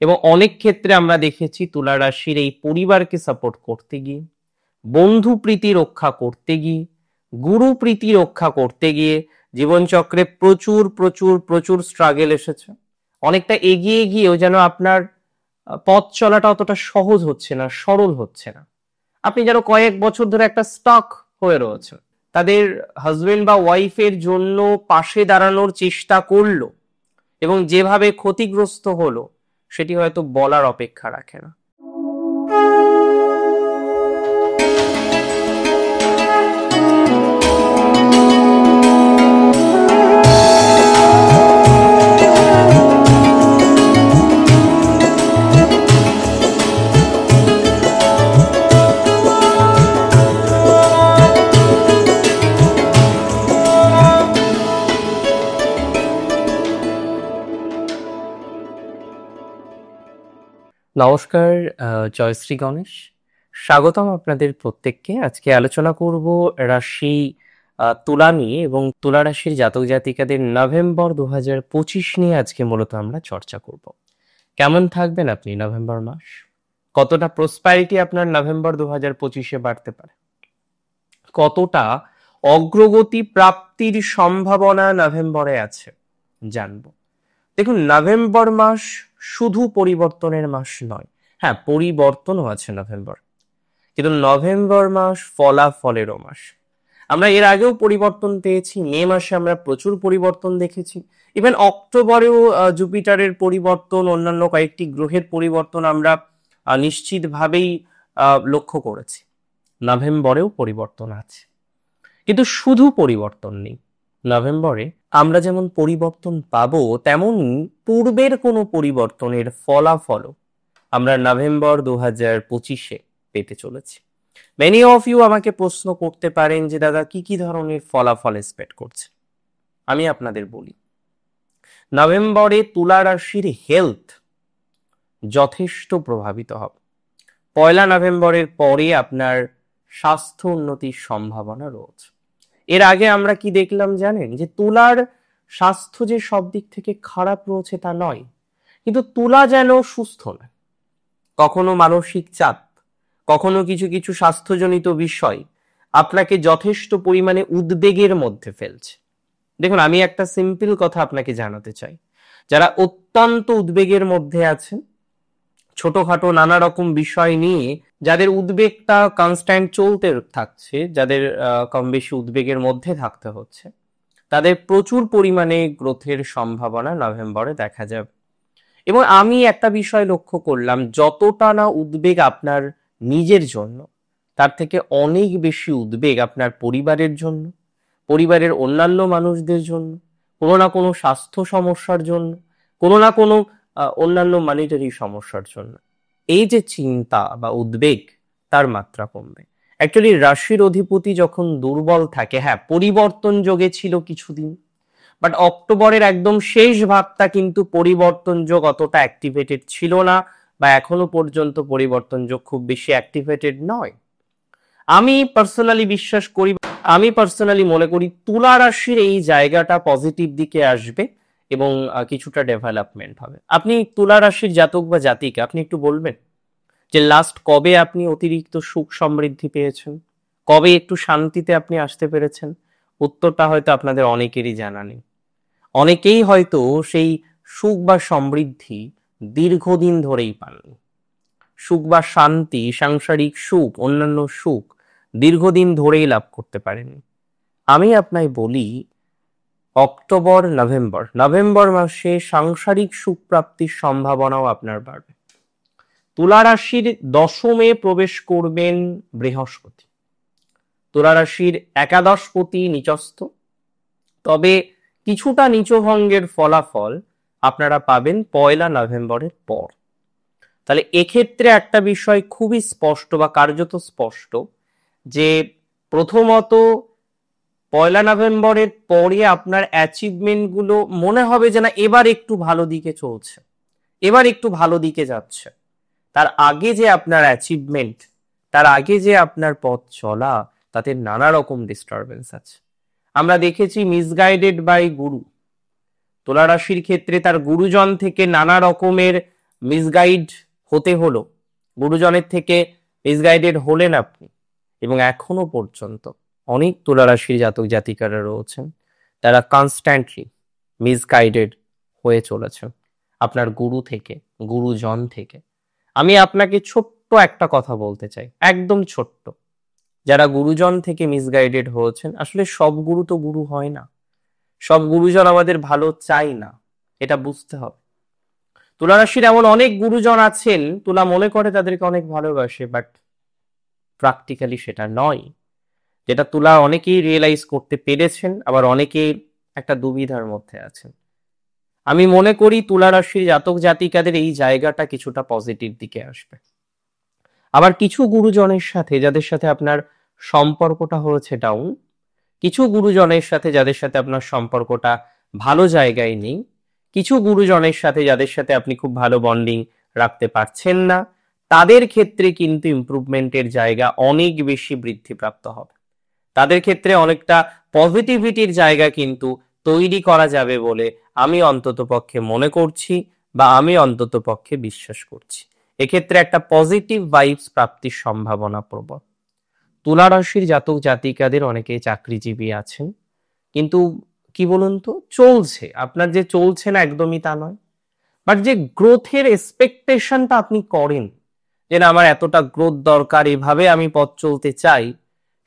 এবং অনেক ক্ষেত্রে আমরা দেখেছি তুলা রাশির এই পরিবারকে সাপোর্ট করতে গিয়ে, বন্ধু প্রীতি রক্ষা করতে গিয়ে, গুরু প্রীতি রক্ষা করতে গিয়ে জীবনচক্রে প্রচুর প্রচুর প্রচুর স্ট্রাগল এসেছে। অনেকটা এগিয়ে গিয়েও যেন আপনার পথ চলাটা অতটা সহজ হচ্ছে না, সরল হচ্ছে না। আপনি যেন কয়েক বছর ধরে একটা স্টক হয়ে রয়েছে। তাদের হাজবেন্ড বা ওয়াইফের জন্য পাশে দাঁড়ানোর চেষ্টা করলো এবং যেভাবে ক্ষতিগ্রস্ত হলো সেটি হয়তো বলার অপেক্ষা রাখে না। নমস্কার, জয়শ্রী গণেশ। স্বাগতম আপনাদের প্রত্যেককে। আজকে আলোচনা করব রাশি তুলা নিয়ে এবং তুলা রাশির জাতক জাতিকাদের নভেম্বর 2025 নিয়ে আজকে মূলত আমরা চর্চা করব। কেমন থাকবেন আপনি নভেম্বর মাস? কতটা প্রসপ্যারিটি আপনার নভেম্বর 2025-এ বাড়তে পারে? কতটা অগ্রগতি প্রাপ্তির সম্ভাবনা নভেম্বরে আছে জানবো। দেখুন, নভেম্বর মাস শুধু পরিবর্তনের মাস নয়। হ্যাঁ, পরিবর্তনও আছে নভেম্বর, কিন্তু নভেম্বর মাস ফলাফলেরও মাস। আমরা এর আগেও পরিবর্তন পেয়েছি। মে মাসে আমরা প্রচুর পরিবর্তন দেখেছি। ইভেন অক্টোবরেও জুপিটারের পরিবর্তন, অন্যান্য কয়েকটি গ্রহের পরিবর্তন আমরা নিশ্চিতভাবেই লক্ষ্য করেছি। নভেম্বরেও পরিবর্তন আছে, কিন্তু শুধু পরিবর্তন নেই। নভেম্বরে আমরা যেমন পরিবর্তন পাবো, তেমনই পূর্বের কোনো পরিবর্তনের ফলাফলও আমরা নভেম্বর 2025-এ পেতে চলেছি। মেনি অফ ইউ আমাকে প্রশ্ন করতে পারেন যে দাদা কি কি ধরনের ফলাফল এক্সপেক্ট করছে। আমি আপনাদের বলি, নভেম্বরে তুলা রাশির হেলথ যথেষ্ট প্রভাবিত হবে। 1 নভেম্বরের পরে আপনার স্বাস্থ্য উন্নতির সম্ভাবনা রয়েছে। এর আগে আমরা কি দেখলাম জানেন, যে তুলার স্বাস্থ্য যে সব দিক থেকে খারাপ রয়েছে তা নয়, কিন্তু তুলা যেন সুস্থ নয়। কখনো মানসিক চাপ, কখনো কিছু কিছু স্বাস্থ্যজনিত বিষয় আপনাকে যথেষ্ট পরিমাণে উদ্বেগের মধ্যে ফেলছে। দেখুন, আমি একটা সিম্পল কথা আপনাকে জানাতে চাই। যারা অত্যন্ত উদ্বেগের মধ্যে আছেন, ছোটখাটো নানা রকম বিষয় নিয়ে যাদের উদ্বেগটা কনস্ট্যান্ট চলতে থাকছে, যাদের কম বেশি উদ্বেগের মধ্যে থাকতে হচ্ছে, তাদের প্রচুর পরিমাণে গ্রোথের সম্ভাবনা নভেম্বরে দেখা যাবে। এবং আমি একটা বিষয় লক্ষ্য করলাম, যতটা না উদ্বেগ আপনার নিজের জন্য, তার থেকে অনেক বেশি উদ্বেগ আপনার পরিবারের জন্য, পরিবারের অন্যান্য মানুষদের জন্য, কোনো না কোনো স্বাস্থ্য সমস্যার জন্য, কোনো না কোনো অন্যান্য মানিটারি সমস্যার জন্য। এই যে চিন্তা বা উদ্বেগ, তার মাত্রা কমবে। অ্যাকচুয়ালি রাশির অধিপতি যখন দুর্বল থাকে, হ্যাঁ পরিবর্তন যোগে ছিল কিছুদিন, বাট অক্টোবরের একদম শেষ ভাগটা কিন্তু পরিবর্তন যোগ অতটা অ্যাক্টিভেটেড ছিল না, বা এখনো পর্যন্ত পরিবর্তন যোগ খুব বেশি অ্যাক্টিভেটেড নয়। আমি পার্সোনালি মনে করি তুলা রাশির এই জায়গাটা পজিটিভ দিকে আসবে এবং কিছুটা ডেভেলপমেন্ট হবে। আপনি তুলা রাশির জাতক বা জাতিকা, আপনি একটু বলবেন যে লাস্ট কবে আপনি অতিরিক্ত সুখ সমৃদ্ধি পেয়েছেন, কবে একটু শান্তিতে আপনি আসতে পেরেছেন? উত্তরটা হয়তো আপনাদের অনেকেরই জানা নেই। অনেকেই হয়তো সেই সুখ বা সমৃদ্ধি দীর্ঘদিন ধরেই পাননি। সুখ বা শান্তি, সাংসারিক সুখ, অন্যান্য সুখ দীর্ঘদিন ধরেই লাভ করতে পারেননি। আমি আপনায় বলি, নভেম্বর মাসে সাংসারিক সুখ প্রাপ্তির সম্ভাবনাও আপনার বাড়বে। তুলা রাশির দশমে প্রবেশ করবেন বৃহস্পতি। তুলা রাশির একাদশপতি নিচস্থ, তবে কিছুটা নিচভঙ্গের ফলাফল আপনারা পাবেন 1 নভেম্বরের পর। তাহলে এক্ষেত্রে একটা বিষয় খুবই স্পষ্ট বা কার্যত স্পষ্ট, যে প্রথমত 1 নভেম্বরের পরে আপনার অ্যাচিভমেন্ট গুলো মনে হবে যে না এবার একটু ভালো দিকে চলছে, এবার একটু ভালো দিকে যাচ্ছে। তার আগে যে আপনার অ্যাচিভমেন্ট, তার আগে যে আপনার পথ চলা, তাতে নানা রকম ডিস্টারবেন্স আছে। আমরা দেখেছি মিসগাইডেড বাই গুরু। তুলা রাশির ক্ষেত্রে তার গুরুজন থেকে নানা রকমের মিসগাইড হতে হলো, গুরুজনের থেকে মিসগাইডেড হলেন আপনি, এবং এখনো পর্যন্ত অনেক তুলা রাশির জাতক জাতিকারা রয়েছেন তারা কনস্ট্যান্টলি মিসগাইডেড হয়ে চলেছেন আপনার গুরু থেকে, গুরুজন থেকে। আমি আপনাকে ছোট্ট একটা কথা বলতে চাই, একদম ছোট্ট। যারা গুরুজন থেকে মিসগাইডেড হয়েছেন, আসলে সব গুরু তো গুরু হয় না, সব গুরুজন আমাদের ভালো চাই না, এটা বুঝতে হবে। তুলা রাশির এমন অনেক গুরুজন আছেন, তুলা মনে করে তাদেরকে অনেক ভালোবাসে, বাট প্র্যাকটিক্যালি সেটা নয়। যেটা তুলা অনেকেই রিয়েলাইজ করতে পেরেছেন, আবার অনেকেই একটা দুবিধার মধ্যে আছেন। আমি মনে করি তুলা রাশির জাতক জাতিকাদের এই জায়গাটা কিছুটা পজিটিভ দিকে আসবে। আবার কিছু গুরুজনের সাথে যাদের সাথে আপনার সম্পর্কটা হয়েছে ডাউন, কিছু গুরুজনের সাথে যাদের সাথে আপনার সম্পর্কটা ভালো জায়গায় নেই, কিছু গুরুজনের সাথে যাদের সাথে আপনি খুব ভালো বন্ডিং রাখতে পারছেন না, তাদের ক্ষেত্রে কিন্তু ইমপ্রুভমেন্টের জায়গা অনেক বেশি বৃদ্ধিপ্রাপ্ত হবে। তাদের ক্ষেত্রে অনেকটা পজিটিভিটির জায়গা কিন্তু তৈরি করা যাবে বলে আমি অন্তত পক্ষে মনে করছি, বা আমি অন্তত পক্ষে বিশ্বাস করছি। এক্ষেত্রে একটা পজিটিভ ভাইবস প্রাপ্তির সম্ভাবনা প্রবল। তুলা রাশির জাতক জাতিকাদের অনেকেই চাকরিজীবী আছেন, কিন্তু কি বলুন তো, চলছে, আপনার যে চলছে না একদমই তা নয়, বাট যে গ্রোথের এক্সপেকটেশনটা আপনি করেন, যে না আমার এতটা গ্রোথ দরকার, এভাবে আমি পথ চলতে চাই,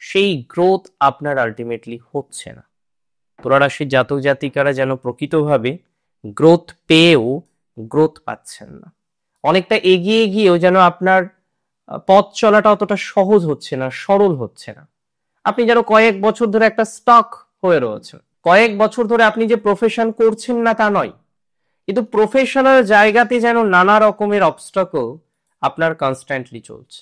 সেই গ্রোথ আপনার আলটিমেটলি হচ্ছে না। তুলা রাশির জাতক জাতিকারা যেন প্রকৃতভাবে গ্রোথ পেয়েও গ্রোথ পাচ্ছেন না। অনেকটা এগিয়ে গিয়েও যেন আপনার পথ চলাটা অতটা সহজ হচ্ছে না, সরল হচ্ছে না। আপনি যেন কয়েক বছর ধরে একটা স্টক হয়ে রয়েছেন, কয়েক বছর ধরে আপনি যে প্রফেশন করছেন না তা নয়, কিন্তু প্রফেশনাল জায়গাতে যেন নানা রকমের অবস্টাকল আপনার কনস্ট্যান্টলি চলছে।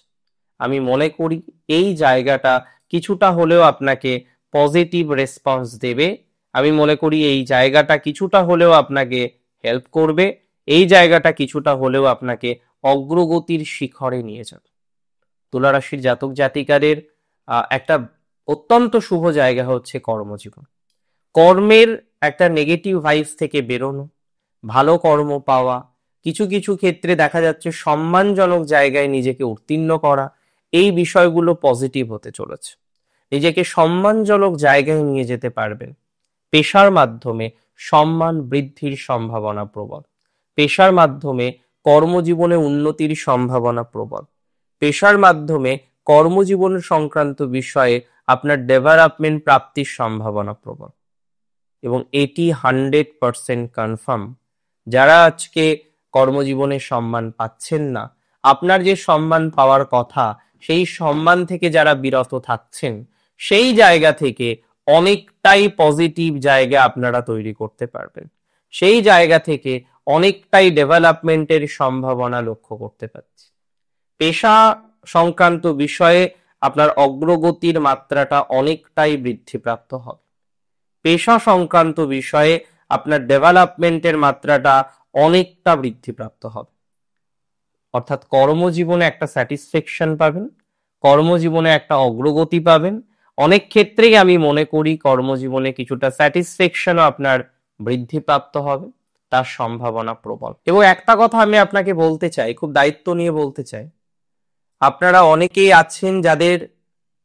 আমি মনে করি এই জায়গাটা কিছুটা হলেও আপনাকে পজিটিভ রেসপন্স দেবে। আমি মনে করি এই জায়গাটা কিছুটা হলেও আপনাকে হেল্প করবে, এই জায়গাটা কিছুটা হলেও আপনাকে অগ্রগতির শিখরে নিয়ে যাবে। তুলা রাশির জাতক জাতিকাদের একটা অত্যন্ত শুভ জায়গা হচ্ছে কর্মজীবন। কর্মের একটা নেগেটিভ ভাইবস থেকে বেরোনো, ভালো কর্ম পাওয়া, কিছু কিছু ক্ষেত্রে দেখা যাচ্ছে সম্মানজনক জায়গায় নিজেকে উত্তীর্ণ করা, এই বিষয়গুলো পজিটিভ হতে চলেছে। নিজেকে সম্মানজনক জায়গায় নিয়ে যেতে পারবেন। পেশার মাধ্যমে সম্মান বৃদ্ধির সম্ভাবনা প্রবল, পেশার মাধ্যমে কর্মজীবনে উন্নতির সম্ভাবনা প্রবল, পেশার মাধ্যমে কর্মজীবন সংক্রান্ত বিষয়ে আপনার ডেভেলপমেন্ট প্রাপ্তির সম্ভাবনা প্রবল। এবং এটি 100% কনফার্ম, যারা আজকে কর্মজীবনে সম্মান পাচ্ছেন না, আপনার যে সম্মান পাওয়ার কথা সেই সম্মান থেকে যারা বিরত থাকছেন, সেই জায়গা থেকে অনেকটাই পজিটিভ জায়গা আপনারা তৈরি করতে পারবেন, সেই জায়গা থেকে অনেকটাই ডেভেলপমেন্টের সম্ভাবনা লক্ষ্য করতে পারছি। পেশা সংক্রান্ত বিষয়ে আপনার অগ্রগতির মাত্রাটা অনেকটাই বৃদ্ধিপ্রাপ্ত হবে, পেশা সংক্রান্ত বিষয়ে আপনার ডেভেলপমেন্টের মাত্রাটা অনেকটা বৃদ্ধিপ্রাপ্ত হবে। অর্থাৎ কর্মজীবনে একটা স্যাটিসফ্যাকশন পাবেন, কর্মজীবনে একটা অগ্রগতি পাবেন। অনেক ক্ষেত্রেই আমি মনে করি কর্মজীবনে কিছুটা স্যাটিসফ্যাকশনও আপনার বৃদ্ধিপ্রাপ্ত হবে, তার সম্ভাবনা প্রবল। এবং একটা কথা আমি আপনাকে বলতে চাই, খুব দায়িত্ব নিয়ে বলতে চাই, আপনারা অনেকেই আছেন যাদের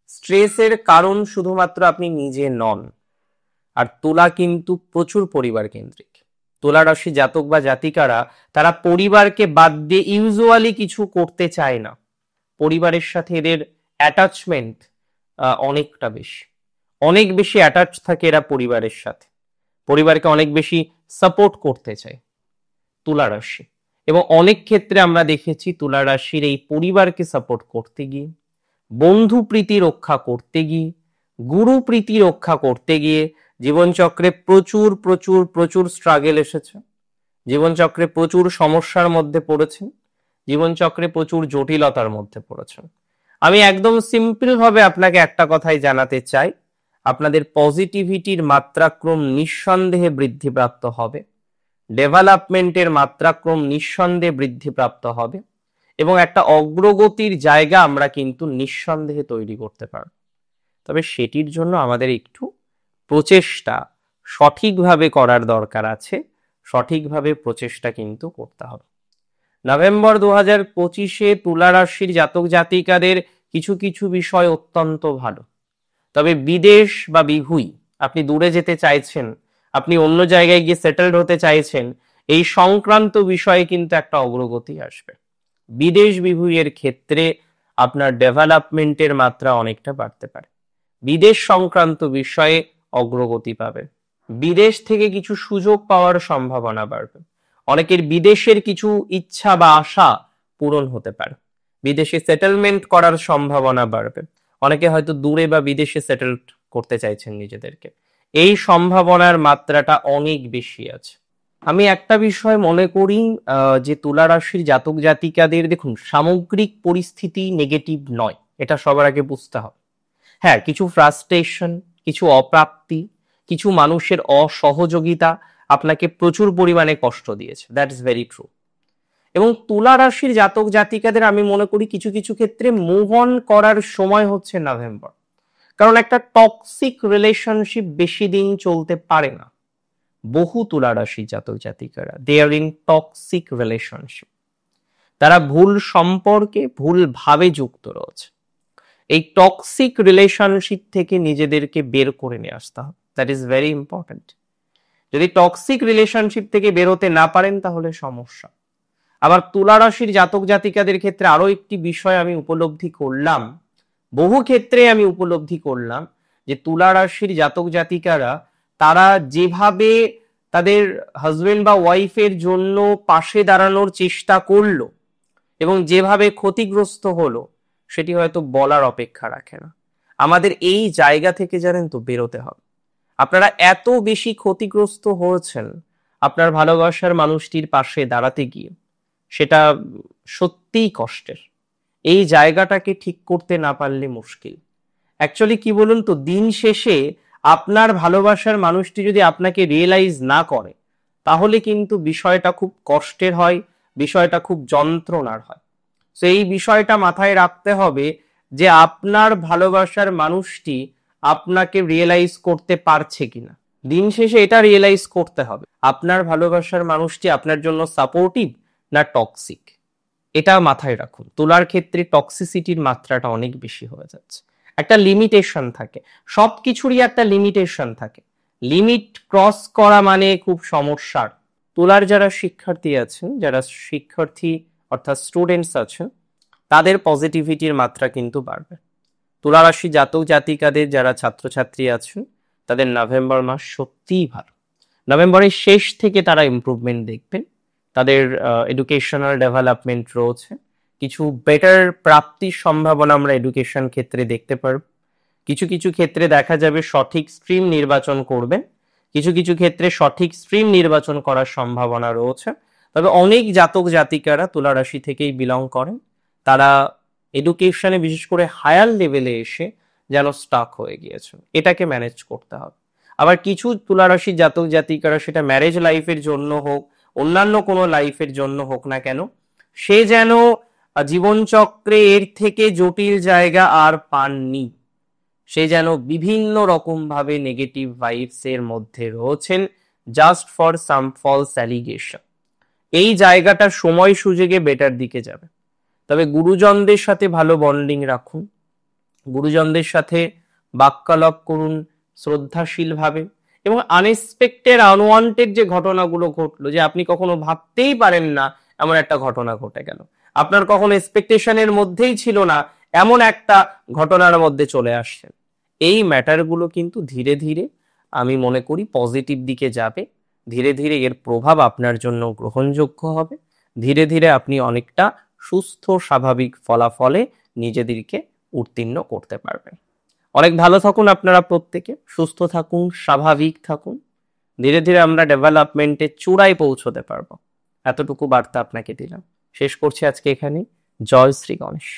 স্ট্রেসের কারণ শুধুমাত্র আপনি নিজে নন। আর তুলা কিন্তু প্রচুর পরিবার কেন্দ্রিক। তুলা রাশি জাতক বা জাতিকারা তারা পরিবারকে বাদ দিয়ে ইউজুয়ালি কিছু করতে চায় না। পরিবারের সাথে এদের অ্যাটাচমেন্ট অনেকটা বেশি, অনেক বেশি অ্যাটাচ থাকে এরা পরিবারের সাথে, পরিবারকে অনেক বেশি সাপোর্ট করতে চায় তুলা রাশি। এবং অনেক ক্ষেত্রে আমরা দেখেছি তুলা রাশির এই পরিবারকে সাপোর্ট করতে গিয়ে, বন্ধু প্রীতি রক্ষা করতে গিয়ে, গুরু প্রীতি রক্ষা করতে গিয়ে জীবনচক্রে প্রচুর প্রচুর প্রচুর স্ট্রাগল এসেছে, জীবনচক্রে প্রচুর সমস্যার মধ্যে পড়েছেন, জীবনচক্রে প্রচুর জটিলতার মধ্যে পড়েছেন। আমি একদম সিম্পল ভাবে আপনাকে একটা কথাই জানাতে চাই, আপনাদের পজিটিভিটির মাত্রাক্রম নিঃসন্দেহে বৃদ্ধিপ্রাপ্ত হবে, ডেভেলপমেন্টের মাত্রাক্রম নিঃসন্দেহে বৃদ্ধিপ্রাপ্ত হবে, এবং একটা অগ্রগতির জায়গা আমরা কিন্তু নিঃসন্দেহে তৈরি করতে পারব। তবে সেটির জন্য আমাদের একটু প্রচেষ্টা সঠিকভাবে করার দরকার আছে, সঠিকভাবে প্রচেষ্টা কিন্তু করতে হবে। নভেম্বর 2025 তুলা রাশির জাতক জাতিকাদের কিছু কিছু বিষয় অত্যন্ত ভালো। তবে বিদেশ বা বিহুই, আপনি দূরে যেতে চাইছেন, আপনি অন্য জায়গায় গিয়ে সেটেলড হতে চাইছেন, এই সংক্রান্ত বিষয়ে কিন্তু একটা অগ্রগতি আসবে। বিদেশ বিভুঁইয়ের ক্ষেত্রে আপনার ডেভেলপমেন্টের মাত্রা অনেকটা বাড়তে পারে। বিদেশ সংক্রান্ত বিষয়ে অগ্রগতি পাবে। বিদেশ থেকে কিছু সুযোগ পাওয়ার সম্ভাবনা বাড়বে। অনেকের বিদেশের কিছু ইচ্ছা বা আশা পূরণ হতে পারে। বিদেশে সেটেলমেন্ট করার সম্ভাবনা বাড়বে। অনেকে হয়তো দূরে বা বিদেশে সেটেল করতে চাইছেন নিজেদেরকে। এই সম্ভাবনার মাত্রাটা অনেক বেশি আছে। আমি একটা বিষয় মনে করি, যে তুলা রাশির জাতক জাতিকাদের, দেখুন, সামগ্রিক পরিস্থিতি নেগেটিভ নয়, এটা সবার আগে বুঝতে হবে। হ্যাঁ, কিছু ফ্রাস্ট্রেশন, কিছু অপ্রাপ্তি, কিছু মানুষের অসহযোগিতা আপনাকে প্রচুর পরিমাণে কষ্ট দিয়েছে, দ্যাট ইজ ভেরি ট্রু। এবং তুলা রাশির জাতক জাতিকাদের আমি মনে করি কিছু কিছু ক্ষেত্রে মুভ অন করার সময় হচ্ছে নভেম্বর। কারণ একটা টক্সিক রিলেশনশিপ বেশি দিন চলতে পারে না। বহু তুলা রাশি জাতক জাতিকারা দে আর ইন টক্সিক রিলেশনশিপ। তারা ভুল সম্পর্কে ভুল ভাবে যুক্ত রয়েছে। এই টক্সিক রিলেশনশিপ থেকে নিজেদেরকে বের করে নিয়ে আসতে হবে, দ্যাট ইজ ভেরি ইম্পর্টেন্ট। যদি টক্সিক রিলেশনশিপ থেকে বেরোতে না পারেন তাহলে সমস্যা। আবার তুলা রাশির জাতক জাতিকাদের ক্ষেত্রে আরো একটি বিষয় আমি উপলব্ধি করলাম, বহু ক্ষেত্রে আমি উপলব্ধি করলাম, যে তুলা রাশির জাতক জাতিকারা তারা যেভাবে তাদের হাজবেন্ড বা ওয়াইফের জন্য পাশে দাঁড়ানোর চেষ্টা করলো এবং যেভাবে ক্ষতিগ্রস্ত হলো, সেটি হয়তো বলার অপেক্ষা রাখে না। আমাদের এই জায়গা থেকে জানেন তো বেরোতে হবে। আপনারা এত বেশি ক্ষতিগ্রস্ত হয়েছেন আপনার ভালোবাসার মানুষটির পাশে দাঁড়াতে গিয়ে, সেটা সত্যিই কষ্টের। এই জায়গাটাকে ঠিক করতে না পারলে মুশকিল। অ্যাকচুয়ালি কি বলুন তো, দিন শেষে আপনার ভালোবাসার মানুষটি যদি আপনাকে রিয়েলাইজ না করে, তাহলে কিন্তু বিষয়টা খুব কষ্টের হয়, বিষয়টা খুব যন্ত্রণার হয়। তো এই বিষয়টা মাথায় রাখতে হবে যে আপনার ভালোবাসার মানুষটি আপনাকে রিয়েলাইজ করতে পারছে কিনা। দিন শেষে এটা রিয়েলাইজ করতে হবে, আপনার ভালোবাসার মানুষটি আপনার জন্য সাপোর্টিভ না টক্সিক। এটা মাথায় রাখুন। তুলার ক্ষেত্রে টক্সিসিটির মাত্রাটা অনেক বেশি হয়ে যাচ্ছে। একটা লিমিটেশন থাকে, সবকিছুরই একটা লিমিটেশন থাকে। লিমিট ক্রস করা মানে খুব সমস্যার। তুলার যারা শিক্ষার্থী আছেন, যারা শিক্ষার্থী অর্থাৎ স্টুডেন্টস আছেন, তাদের পজিটিভিটির মাত্রা কিন্তু বাড়বে। তুলা রাশি জাতক জাতিকাদের যারা ছাত্রছাত্রী আছেন, তাদের নভেম্বর মাস সত্যিই ভালো। নভেম্বরের শেষ থেকে তারা ইমপ্রুভমেন্ট দেখবেন। তাদের এডুকেশনাল ডেভেলপমেন্ট রয়েছে, কিছু বেটার প্রাপ্তির সম্ভাবনা আমরা এডুকেশন ক্ষেত্রে দেখতে পারব। কিছু কিছু ক্ষেত্রে দেখা যাবে সঠিক স্ট্রিম নির্বাচন করবেন, কিছু কিছু ক্ষেত্রে সঠিক স্ট্রিম নির্বাচন করার সম্ভাবনা রয়েছে। তবে অনেক জাতক জাতিকারা তুলা রাশি থেকেই বিলং করেন, তারা এডুকেশনে বিশেষ করে হায়ার লেভেলে এসে যেন স্টাক হয়ে গিয়েছেন, এটাকে ম্যানেজ করতে হবে। আবার কিছু তুলা রাশি জাতক জাতিকারা, সেটা ম্যারেজ লাইফের জন্য হোক, অন্যান্য কোনো লাইফের জন্য হোক না কেন, সে যেন জীবনচক্রে এর থেকে জটিল জায়গা আর পাননি। সে যেন বিভিন্ন রকম ভাবে নেগেটিভ ভাইবস এর মধ্যে রয়েছেন, just for some false allegation. এই জায়গাটা সময় সুযোগে বেটার দিকে যাবে। তবে গুরুজনদের সাথে ভালো বন্ডিং রাখুন, গুরুজনদের সাথে বাক্যালাপ করুন শ্রদ্ধাশীল ভাবে। এবং আনএক্সপেক্টেড আনওয়ান্টেড যে ঘটনাগুলো ঘটলো, যে আপনি কখনো ভাবতেই পারেন না এমন একটা ঘটনা ঘটে গেল, আপনার কখনো এক্সপেকটেশনের মধ্যেই ছিল না এমন একটা ঘটনার মধ্যে চলে আসছেন, এই ম্যাটারগুলো কিন্তু ধীরে ধীরে আমি মনে করি পজিটিভ দিকে যাবে। ধীরে ধীরে এর প্রভাব আপনার জন্য গ্রহণযোগ্য হবে। ধীরে ধীরে আপনি অনেকটা সুস্থ স্বাভাবিক ফলাফলে নিজেদেরকে উত্তীর্ণ করতে পারবেন। অনেক ভালো থাকুন আপনারা প্রত্যেকে, সুস্থ থাকুন, স্বাভাবিক থাকুন। ধীরে ধীরে আমরা ডেভেলপমেন্টের চূড়ায় পৌঁছতে পারবো, এতটুকু বার্তা আপনাকে দিলাম। শেষ করছি আজকে এখানেই। জয় শ্রী গণেশ।